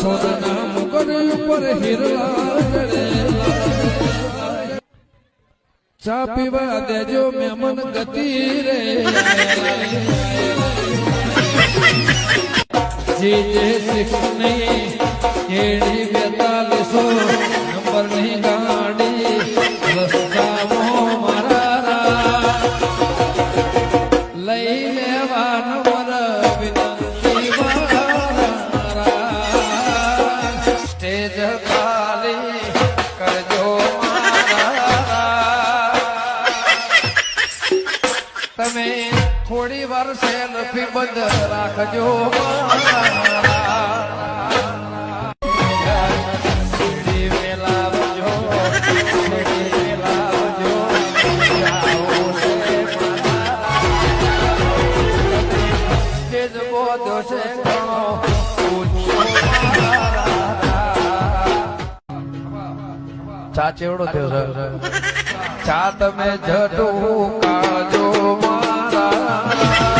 સોનાના મુગટ ઉપર હિરલા જડેલા ચા પીવા દેજો મેમન ગતિ રે જે શિક્ષ નહીં કેડી 4200 નંબર નહીં ગાડી રસ્તામાં મારા લઈ લેવા નંબર વિનંતી મારા સ્ટેજ ખાલી કરજો તમે થોડી વાર સેલ્ફી બંધ રાખજો ચા ચેવડો થયો ચા તમે જટું કાળજો મારા